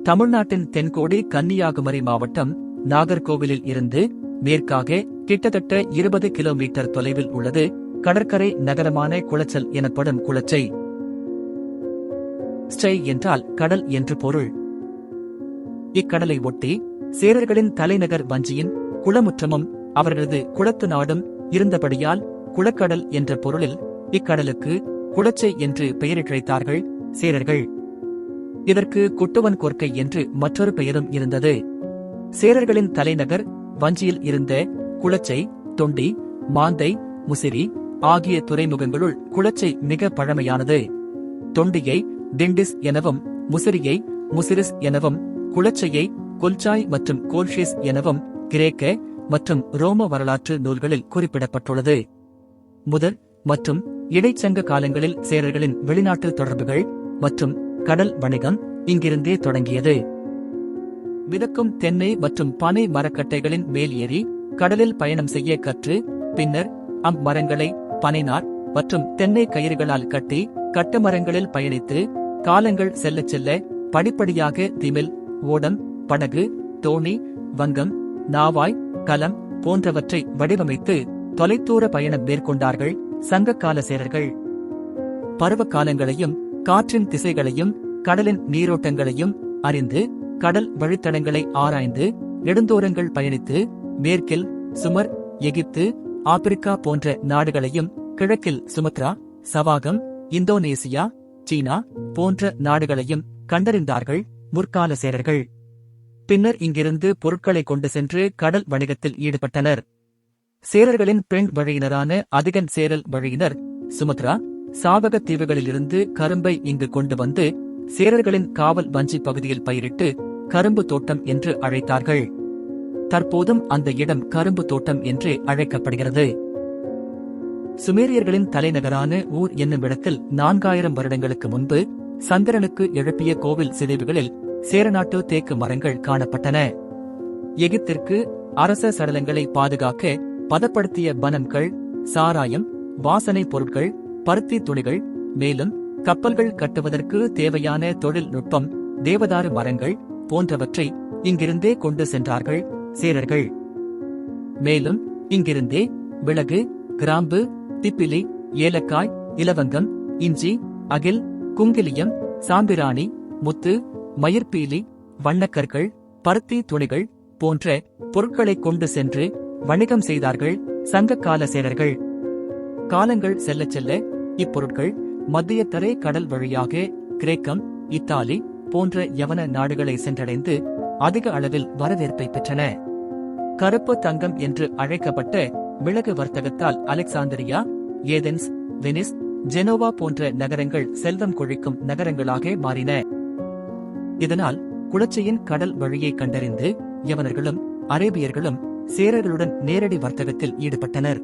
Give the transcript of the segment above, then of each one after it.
தமிழ்நாட்டின் தென்கோடி கன்னியாகுமரி மாவட்டம் நாகர்கோவிலில் இருந்து மேற்காக கிட்டத்தட்ட 20 கிலோமீட்டர் தொலைவில் உள்ளது கடற்கரை நகரமான குளச்சல் எனப்படும் குளச்சை. ஸ்டை என்றால் கடல் என்று பொருள். இக்கடலை ஒட்டி சேரர்களின் தலைநகர் வஞ்சியின் குளமுற்றமும் அவர்களது குளத்து நாடும் இருந்தபடியால் குளக்கடல் என்ற பொருளில் இக்கடலுக்கு குளச்சை என்று பெயரிட்டழைத்தார்கள் சேரர்கள். இதற்கு குட்டுவன் கொர்க்கை என்று மற்றொரு பெயரும் இருந்தது. சேரர்களின் தலைநகர் வஞ்சியில் இருந்த குளச்சை, தொண்டி, மாந்தை, முசிறி ஆகிய துறைமுகங்களுள் குளச்சை மிக பழமையானது. தொண்டியை டிண்டிஸ் எனவும், முசிறியை முசிரிஸ் எனவும், குளச்சையை கொல்சாய் மற்றும் கோல்ஷிஸ் எனவும் கிரேக்க மற்றும் ரோம வரலாற்று நூல்களில் குறிப்பிடப்பட்டுள்ளது. முதல் மற்றும் இடைச்சங்க காலங்களில் சேரர்களின் வெளிநாட்டு தொடர்புகள் மற்றும் கடல் வணிகம் இங்கிருந்தே தொடங்கியது. மிதக்கும் தென்னை மற்றும் பனை மரக்கட்டைகளின் மேல் ஏறி கடலில் பயணம் செய்ய கற்று பின்னர் அம்மரங்களை பனைநார் மற்றும் தென்னை கயிறுகளால் கட்டி கட்டுமரங்களில் பயணித்து காலங்கள் செல்ல செல்ல படிப்படியாக திமில், ஓடம், படகு, தோணி, வங்கம், நாவாய், கலம் போன்றவற்றை வடிவமைத்து தொலைதூர பயணம் மேற்கொண்டார்கள் சங்ககால சேரர்கள். பருவ காலங்களையும் காற்றின் திசைகளையும் கடலின் நீரோட்டங்களையும் அறிந்து கடல் வழித்தடங்களை ஆராய்ந்து நெடுந்தூரங்கள் பயணித்து மேற்கில் சுமர், எகிப்து, ஆப்பிரிக்கா போன்ற நாடுகளையும் கிழக்கில் சுமத்ரா, சவாகம், இந்தோனேசியா, சீனா போன்ற நாடுகளையும் கண்டறிந்தார்கள் முற்கால சேரர்கள். பின்னர் இங்கிருந்து பொருட்களை கொண்டு சென்று கடல் வணிகத்தில் ஈடுபட்டனர். சேரர்களின் பெண் வழியினரான அதிகன் சேரல் வழியினர் சுமத்ரா, சாவக தீவுகளிலிருந்து கரும்பை இங்கு கொண்டு வந்து சேரர்களின் காவல் வஞ்சி பகுதியில் பயிரிட்டு கரும்பு தோட்டம் என்று அழைத்தார்கள். தற்போதும் அந்த இடம் கரும்பு தோட்டம் என்று அழைக்கப்படுகிறது. சுமேரியர்களின் தலைநகரான ஊர் என்னும் இடத்தில் 4000 வருடங்களுக்கு முன்பு சந்திரனுக்கு எழுப்பிய கோவில் சிதைவுகளில் சேரநாட்டு தேக்கு மரங்கள் காணப்பட்டன. எகிப்திற்கு அரச சடலங்களை பாதுகாக்க பதப்படுத்திய பனம்கள், சாராயம், வாசனை பொருட்கள், பருத்தி துணிகள், மேலும் கப்பல்கள் கட்டுவதற்கு தேவையான தொழில்நுட்பம், தேவதாரு மரங்கள் போன்றவற்றை இங்கிருந்தே கொண்டு சென்றார்கள் சேரர்கள். மேலும் இங்கிருந்தே மிளகு, கிராம்பு, திப்பிலி, ஏலக்காய், இலவங்கம், இஞ்சி, அகில், குங்கிலியம், சாம்பிராணி, முத்து, மயிர்பீலி, வண்ணக்கற்கள், பருத்தி துணிகள் போன்ற பொருட்களை கொண்டு சென்று வணிகம் செய்தார்கள் சங்ககால சேரர்கள். காலங்கள் செல்ல செல்ல இப்பொருட்கள் மத்திய தரை கடல் வழியாக கிரேக்கம், இத்தாலி போன்ற யவன நாடுகளை சென்றடைந்து அதிக அளவில் வரவேற்பை பெற்றன. கருப்பு தங்கம் என்று அழைக்கப்பட்ட மிளகு வர்த்தகத்தால் அலெக்சாந்திரியா, ஏதென்ஸ், வெனிஸ், ஜெனோவா போன்ற நகரங்கள் செல்வம் கொழிக்கும் நகரங்களாக மாறின. இதனால் குளச்சையின் கடல் வழியை கண்டறிந்து யவனர்களும் அரேபியர்களும் சேரர்களுடன் நேரடி வர்த்தகத்தில் ஈடுபட்டனர்.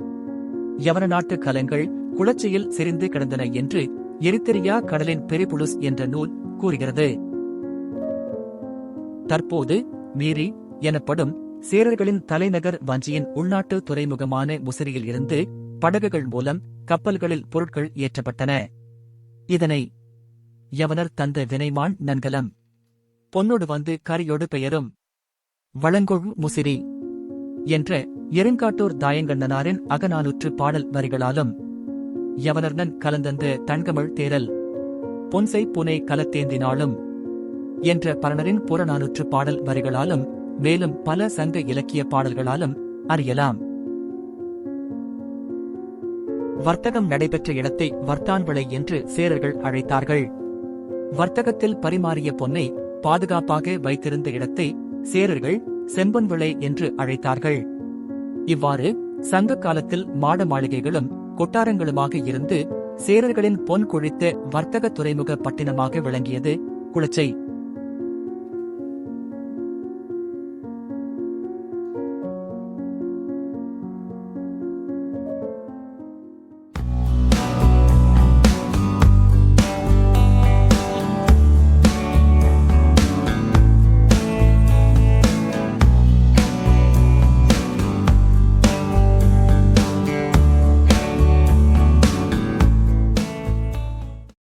யவன நாட்டு கலங்கள் குளச்சையில் செறிந்து கிடந்தன என்று எரித்திரியா கடலின் பெரிபுலுஸ் என்ற நூல் கூறுகிறது. தற்போது மீரி எனப்படும் சேரர்களின் தலைநகர் வஞ்சியின் உள்நாட்டு துறைமுகமான முசிறியில் இருந்து படகுகள் மூலம் கப்பல்களில் பொருட்கள் ஏற்றப்பட்டன. இதனை யவனர் தந்த வினைமான் நன்கலம் பொன்னொடு வந்து கரியோடு பெயரும் வளங்கொழு முசிறி என்ற எருங்காட்டூர் தாயங்கண்ணனாரின் அகநானூற்று பாடல் வரிகளாலும் யவனர்னன் கலந்தந்த தன்கமழ் தேரல் பொன்சை புனை கலத்தேந்தினாலும் என்ற பரணரின் புறநானூற்று பாடல் வரிகளாலும் மேலும் பல சங்க இலக்கிய பாடல்களாலும் அறியலாம். வர்த்தகம் நடைபெற்ற இடத்தை வர்த்தான்விளை என்று சேரர்கள் அழைத்தார்கள். வர்த்தகத்தில் பரிமாறிய பொன்னை பாதுகாப்பாக வைத்திருந்த இடத்தை சேரர்கள் செம்பொன்விளை என்று அழைத்தார்கள். இவ்வாறு சங்க காலத்தில் மாட மாளிகைகளும் கொட்டாரங்களுமாக இருந்து சேரர்களின் பொன் கொழித்த வர்த்தக துறைமுக பட்டினமாக விளங்கியது குளச்சை.